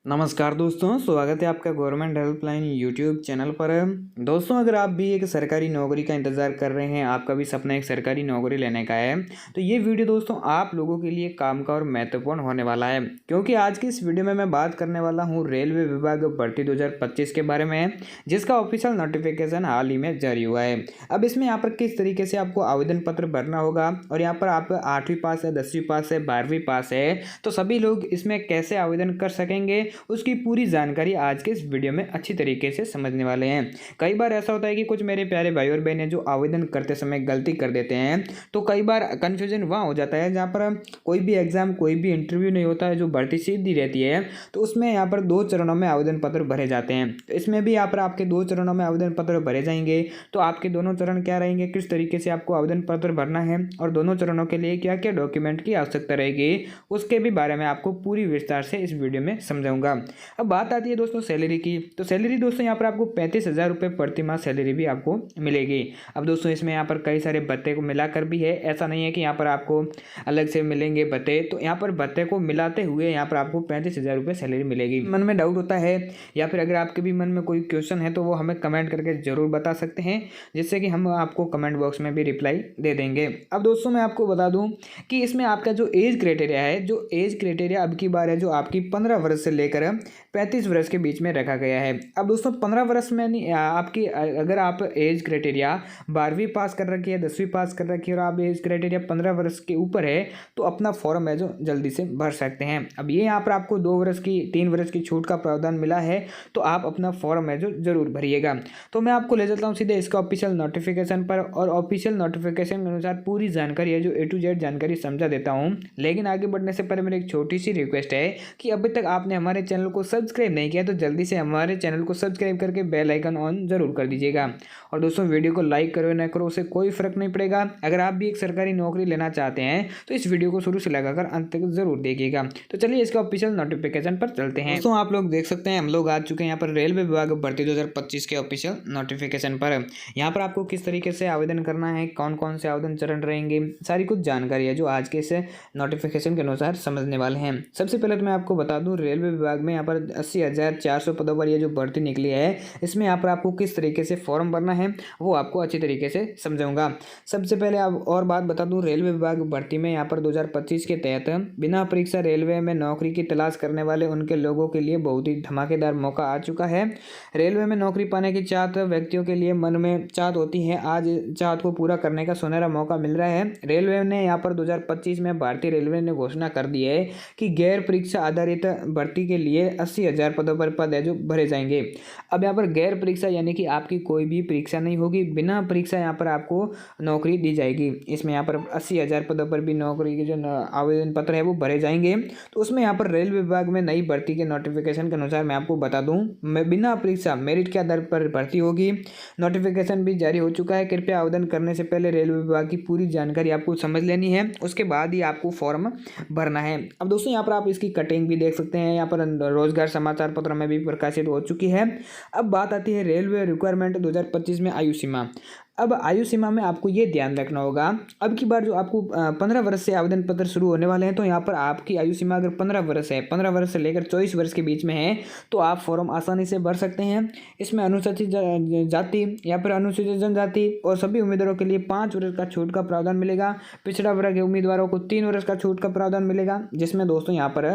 नमस्कार दोस्तों, स्वागत है आपका गवर्नमेंट हेल्पलाइन यूट्यूब चैनल पर। दोस्तों, अगर आप भी एक सरकारी नौकरी का इंतज़ार कर रहे हैं, आपका भी सपना एक सरकारी नौकरी लेने का है, तो ये वीडियो दोस्तों आप लोगों के लिए काम का और महत्वपूर्ण होने वाला है। क्योंकि आज की इस वीडियो में मैं बात करने वाला हूँ रेलवे विभाग भर्ती 2025 के बारे में, जिसका ऑफिशियल नोटिफिकेशन हाल ही में जारी हुआ है। अब इसमें यहाँ पर किस तरीके से आपको आवेदन पत्र भरना होगा, और यहाँ पर आप 8वीं पास है, 10वीं पास है, 12वीं पास है, तो सभी लोग इसमें कैसे आवेदन कर सकेंगे, उसकी पूरी जानकारी आज के इस वीडियो में अच्छी तरीके से समझने वाले हैं। कई बार ऐसा होता है कि कुछ मेरे प्यारे भाई और बहनें जो आवेदन करते समय गलती कर देते हैं, तो कई बार कन्फ्यूजन वहाँ हो जाता है जहाँ पर कोई भी एग्जाम, कोई भी इंटरव्यू नहीं होता है, जो भर्ती सीधी रहती है, तो उसमें यहाँ पर 2 चरणों में आवेदन पत्र भरे जाते हैं। तो इसमें भी यहाँ पर आपके 2 चरणों में आवेदन पत्र भरे जाएंगे। तो आपके दोनों चरण क्या रहेंगे, किस तरीके से आपको आवेदन पत्र भरना है, और दोनों चरणों के लिए क्या क्या डॉक्यूमेंट की आवश्यकता रहेगी, उसके भी बारे में आपको पूरी विस्तार से इस वीडियो में समझाऊंगा। अब बात आती है दोस्तों सैलरी की, तो सैलरी दोस्तों यहाँ पर आपको 35,000 रुपये प्रति माह सैलरी भी आपको मिलेगी। अब दोस्तों इसमें यहाँ पर कई सारे भत्ते को मिलाकर भी है, ऐसा नहीं है कि यहाँ पर आपको अलग से मिलेंगे भत्ते, तो यहाँ पर भत्ते को मिलाते हुए यहाँ पर आपको 35,000 रुपये सैलरी मिलेगी। मन में डाउट होता है, या फिर अगर आपके भी मन में कोई क्वेश्चन है, तो वो हमें कमेंट करके जरूर बता सकते हैं, जिससे कि हम आपको कमेंट बॉक्स में भी रिप्लाई दे देंगे। अब दोस्तों मैं आपको बता दूं कि इसमें आपका जो एज क्राइटेरिया है, जो एज क्राइटेरिया अब की बार है, जो आपकी 15 वर्ष से लेकर 35 वर्ष के बीच में रखा गया है। अब दोस्तों 15 वर्ष में नहीं, आपकी अगर आप एज क्राइटेरिया 12वीं पास कर रखी है, 10वीं पास कर रखी है, और आप एज क्राइटेरिया 15 वर्ष के ऊपर है, तो अपना फॉर्म है जो जल्दी से भर सकते हैं। अब ये यहाँ पर आपको 2 वर्ष की, 3 वर्ष की छूट का प्रावधान मिला है, तो आप अपना फॉर्म है जो जरूर भरिएगा। तो मैं आपको ले चलता हूँ सीधे इसका ऑफिशियल नोटिफिकेशन पर, और ऑफिशियल नोटिफिकेशन के अनुसार पूरी जानकारी है जो A to Z जानकारी समझा देता हूँ। लेकिन आगे बढ़ने से पहले मेरी एक छोटी सी रिक्वेस्ट है कि अभी तक आपने हमारे चैनल को सब्सक्राइब नहीं किया, तो जल्दी से हमारे चैनल को सब्सक्राइब करके बेल आइकन ऑन जरूर कर दीजिएगा। और दोस्तों वीडियो को लाइक करो ना करो, उससे कोई फर्क नहीं पड़ेगा। अगर आप भी एक सरकारी नौकरी लेना चाहते हैं, तो इस वीडियो को शुरू से लगाकर अंत तक जरूर देखिएगा। तो चलिए इसका ऑफिशियल नोटिफिकेशन पर चलते हैं। दोस्तों आप लोग देख सकते हैं, हम लोग आ चुके हैं यहाँ पर रेलवे विभाग भर्ती 2025 के ऑफिशियल नोटिफिकेशन पर। यहाँ पर आपको किस तरीके से आवेदन करना है, कौन कौन से आवेदन चरण रहेंगे, सारी कुछ जानकारी है जो आज के इस नोटिफिकेशन के अनुसार समझने वाले हैं। सबसे पहले तो मैं आपको बता दूं, रेलवे विभाग में यहाँ पर 80,400 पदों पर ये जो भर्ती निकली है, इसमें यहाँ पर आपको किस तरीके से फॉर्म भरना है वो आपको अच्छी तरीके से समझाऊंगा। सबसे पहले आप और बात बता दूं, रेलवे विभाग भर्ती में यहाँ पर 2025 के तहत बिना परीक्षा रेलवे में नौकरी की तलाश करने वाले उनके लोगों के लिए बहुत ही धमाकेदार मौका आ चुका है। रेलवे में नौकरी पाने की चाहत व्यक्तियों के लिए मन में चाहत होती है, आज चाहत को पूरा करने का सुनहरा मौका मिल रहा है। रेलवे ने यहाँ पर 2025 में भारतीय रेलवे ने घोषणा कर दी है कि गैर परीक्षा आधारित भर्ती के लिए 80,000 पदों पर पद है जो भरे जाएंगे। अब यहाँ पर गैर परीक्षा यानी कि आपकी कोई भी परीक्षा नहीं होगी, बिना परीक्षा यहाँ पर आपको नौकरी दी जाएगी। इसमें यहाँ पर 80,000 पदों पर भी नौकरी के जो आवेदन पत्र है वो भरे जाएंगे। तो उसमें यहाँ पर रेलवे विभाग में नई भर्ती के नोटिफिकेशन के अनुसार मैं आपको बता दूं, मैं बिना परीक्षा मेरिट के आधार पर भर्ती होगी। नोटिफिकेशन भी जारी हो चुका है। कृपया आवेदन करने से पहले रेलवे विभाग की पूरी जानकारी आपको समझ लेनी है, उसके बाद ही आपको फॉर्म भरना है। अब दोस्तों यहाँ पर आप इसकी कटिंग भी देख सकते हैं, यहाँ पर रोजगार समाचार पत्र में भी प्रकाशित हो चुकी है। अब बात आती है रेलवे रिक्वायरमेंट 2025 में आयु सीमा। अब आयु सीमा में आपको ये ध्यान रखना होगा, अब की बार जो आपको 15 वर्ष से आवेदन पत्र शुरू होने वाले हैं, तो यहाँ पर आपकी आयु सीमा अगर 15 वर्ष है, 15 वर्ष से लेकर 24 वर्ष के बीच में है, तो आप फॉर्म आसानी से भर सकते हैं। इसमें अनुसूचित जाति या फिर अनुसूचित जनजाति और सभी उम्मीदवारों के लिए 5 वर्ष का छूट का प्रावधान मिलेगा। पिछड़ा वर्ग के उम्मीदवारों को 3 वर्ष का छूट का प्रावधान मिलेगा, जिसमें दोस्तों यहाँ पर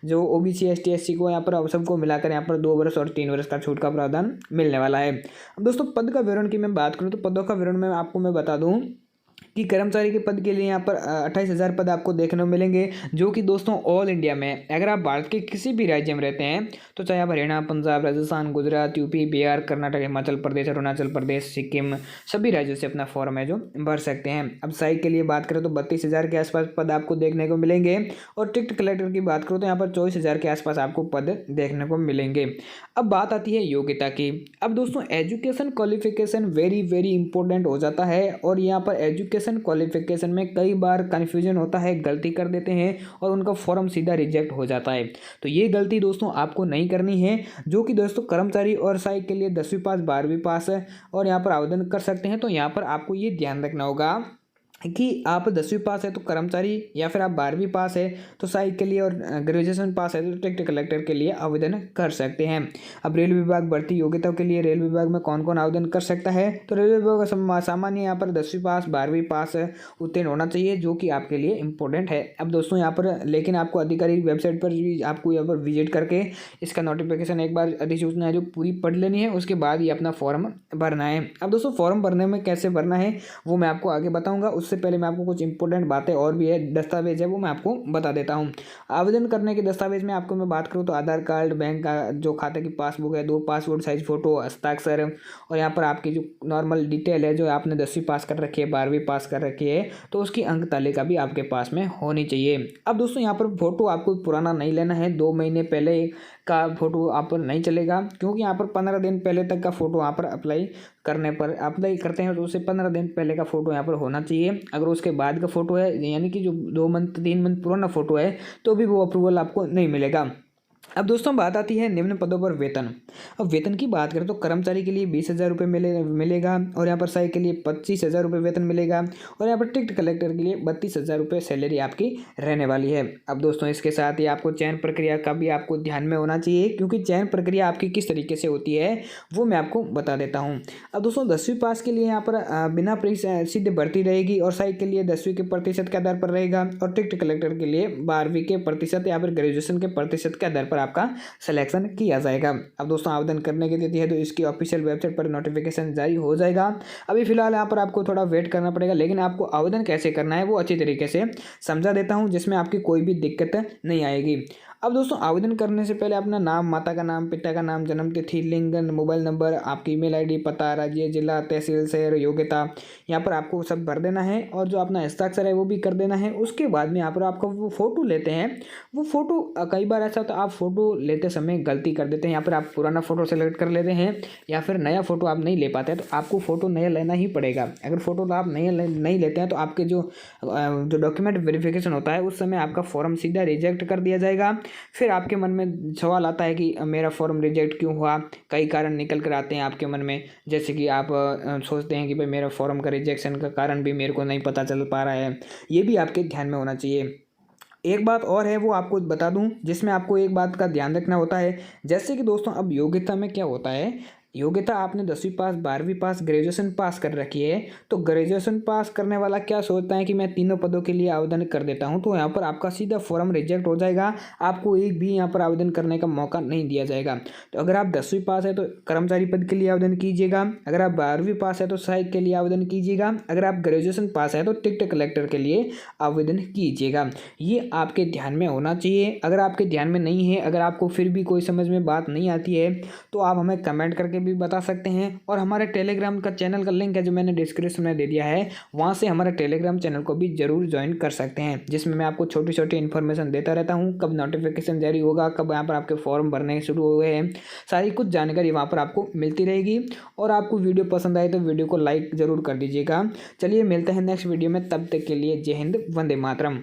जो OBC ST SC को यहाँ पर सबको मिलाकर यहाँ पर 2 वर्ष और 3 वर्ष का छूट का प्रावधान मिलने वाला है। अब दोस्तों पद का विवरण की मैं बात करूँ, तो पदों विवरण में आपको मैं बता दूं कि कर्मचारी के पद के लिए यहाँ पर 28,000 पद आपको देखने को मिलेंगे, जो कि दोस्तों ऑल इंडिया में, अगर आप भारत के किसी भी राज्य में रहते हैं, तो चाहे आप हरियाणा, पंजाब, राजस्थान, गुजरात, यूपी, बिहार, कर्नाटक, हिमाचल प्रदेश, अरुणाचल प्रदेश, सिक्किम, सभी राज्यों से अपना फॉर्म है जो भर सकते हैं। अब सहायक के लिए बात करें तो 32,000 के आसपास पद आपको देखने को मिलेंगे, और टिकट कलेक्टर की बात करूँ तो यहाँ पर 24,000 के आसपास आपको पद देखने को मिलेंगे। अब बात आती है योग्यता की। अब दोस्तों education qualification very very important हो जाता है, और यहाँ पर एजुकेशन क्वालिफिकेशन में कई बार कन्फ्यूजन होता है, गलती कर देते हैं और उनका फॉर्म सीधा रिजेक्ट हो जाता है। तो ये गलती दोस्तों आपको नहीं करनी है, जो कि दोस्तों कर्मचारी और सहायक के लिए 10वीं पास, 12वीं पास है और यहाँ पर आवेदन कर सकते हैं। तो यहाँ पर आपको ये ध्यान रखना होगा कि आप 10वीं पास है तो कर्मचारी, या फिर आप 12वीं पास है तो सहायक के लिए, और ग्रेजुएशन पास है तो टिकट कलेक्टर के लिए आवेदन कर सकते हैं। अब रेल विभाग भर्ती योग्यताओं के लिए रेल विभाग में कौन कौन आवेदन कर सकता है, तो रेल विभाग का सामान्य यहाँ पर 10वीं पास 12वीं पास उत्तीर्ण होना चाहिए, जो कि आपके लिए इंपॉर्टेंट है। अब दोस्तों यहाँ पर लेकिन आपको आधिकारिक वेबसाइट पर भी आपको यहाँ पर विजिट करके इसका नोटिफिकेशन एक बार अधिसूचना है जो पूरी पढ़ लेनी है, उसके बाद ही अपना फॉर्म भरना है। अब दोस्तों फॉर्म भरने में कैसे भरना है वो मैं आपको आगे बताऊंगा, उससे पहले मैं आपको कुछ इंपॉर्टेंट बातें और भी है, दस्तावेज है, वो मैं आपको बता देता हूँ। आवेदन करने के दस्तावेज में आपको मैं बात करूँ तो आधार कार्ड, बैंक का जो खाते की पासबुक है, 2 पासपोर्ट साइज फोटो, हस्ताक्षर, और यहाँ पर आपकी जो नॉर्मल डिटेल है, जो आपने 10वीं पास कर रखी है, 12वीं पास कर रखी है, तो उसकी अंक तालिका भी आपके पास में होनी चाहिए। अब दोस्तों यहाँ पर फोटो आपको पुराना नहीं लेना है, 2 महीने पहले का फोटो आप पर नहीं चलेगा, क्योंकि यहाँ पर 15 दिन पहले तक का फोटो यहाँ पर अप्लाई अप्लाई करते हैं तो उससे 15 दिन पहले का फोटो यहाँ पर होना चाहिए। अगर उसके बाद का फोटो है, यानी कि जो 2 मंथ 3 मंथ पुराना फोटो है, तो भी वो अप्रूवल आपको नहीं मिलेगा। अब दोस्तों बात आती है निम्न पदों पर वेतन। अब वेतन की बात करें तो कर्मचारी के लिए 20,000 रुपये मिलेगा, और यहाँ पर सहायक के लिए 25,000 रुपये वेतन मिलेगा, और यहाँ पर टिकट कलेक्टर के लिए 32,000 रुपये सैलरी आपकी रहने वाली है। अब दोस्तों इसके साथ ही आपको चयन प्रक्रिया का भी आपको ध्यान में होना चाहिए, क्योंकि चयन प्रक्रिया आपकी किस तरीके से होती है वो मैं आपको बता देता हूँ। अब दोस्तों 10वीं पास के लिए यहाँ पर बिना सीधे भर्ती रहेगी, और सहायक के लिए 10वीं के प्रतिशत के आधार पर रहेगा, और टिकट कलेक्टर के लिए 12वीं के प्रतिशत या फिर ग्रेजुएशन के प्रतिशत के आधार पर आपका सिलेक्शन किया जाएगा। अब दोस्तों आवेदन करने की तिथि है तो इसकी ऑफिशियल वेबसाइट पर नोटिफिकेशन जारी हो जाएगा। अभी फिलहाल यहाँ पर आपको थोड़ा वेट करना पड़ेगा, लेकिन आपको आवेदन कैसे करना है वो अच्छी तरीके से समझा देता हूँ, जिसमें आपकी कोई भी दिक्कत नहीं आएगी। अब दोस्तों आवेदन करने से पहले अपना नाम, माता का नाम, पिता का नाम, जन्म तिथि, लिंग, मोबाइल नंबर, आपकी ईमेल आईडी, पता, राज्य, जिला, तहसील, शहर, योग्यता, यहाँ पर आपको सब भर देना है, और जो अपना हस्ताक्षर है वो भी कर देना है। उसके बाद में यहाँ पर आपको वो फ़ोटो लेते हैं, वो फ़ोटो कई बार ऐसा होता है आप फ़ोटो लेते समय गलती कर देते हैं, यहाँ पर आप पुराना फ़ोटो सेलेक्ट कर लेते हैं, या फिर नया फ़ोटो आप नहीं ले पाते हैं, तो आपको फ़ोटो नया लेना ही पड़ेगा। अगर फ़ोटो आप नहीं लेते हैं तो आपके जो डॉक्यूमेंट वेरिफिकेशन होता है उस समय आपका फॉर्म सीधा रिजेक्ट कर दिया जाएगा। फिर आपके मन में सवाल आता है कि मेरा फॉर्म रिजेक्ट क्यों हुआ। कई कारण निकल कर आते हैं आपके मन में, जैसे कि आप सोचते हैं कि भाई मेरा फॉर्म का रिजेक्शन का कारण भी मेरे को नहीं पता चल पा रहा है, ये भी आपके ध्यान में होना चाहिए। एक बात और है वो आपको बता दूं, जिसमें आपको एक बात का ध्यान रखना होता है, जैसे कि दोस्तों अब योग्यता में क्या होता है, योग्यता आपने 10वीं पास, 12वीं पास, ग्रेजुएशन पास कर रखी है, तो ग्रेजुएशन पास करने वाला क्या सोचता है कि मैं तीनों पदों के लिए आवेदन कर देता हूं, तो यहाँ पर आपका सीधा फॉर्म रिजेक्ट हो जाएगा, आपको एक भी यहाँ पर आवेदन करने का मौका नहीं दिया जाएगा। तो अगर आप 10वीं पास है तो कर्मचारी पद के लिए आवेदन कीजिएगा, अगर आप 12वीं पास है तो सहायक के लिए आवेदन कीजिएगा, अगर आप ग्रेजुएशन पास है तो टिकट कलेक्टर के लिए आवेदन कीजिएगा। ये आपके ध्यान में होना चाहिए। अगर आपके ध्यान में नहीं है, अगर आपको फिर भी कोई समझ में बात नहीं आती है, तो आप हमें कमेंट करके भी बता सकते हैं, और हमारे टेलीग्राम का चैनल का लिंक है जो मैंने डिस्क्रिप्शन में दे दिया है, वहां से हमारे टेलीग्राम चैनल को भी जरूर ज्वाइन कर सकते हैं, जिसमें मैं आपको छोटी छोटी इन्फॉर्मेशन देता रहता हूं, कब नोटिफिकेशन जारी होगा, कब यहाँ पर आपके फॉर्म भरने शुरू हुए हैं, सारी कुछ जानकारी वहाँ पर आपको मिलती रहेगी। और आपको वीडियो पसंद आए तो वीडियो को लाइक जरूर कर दीजिएगा। चलिए मिलते हैं नेक्स्ट वीडियो में, तब तक के लिए जय हिंद, वंदे मातरम।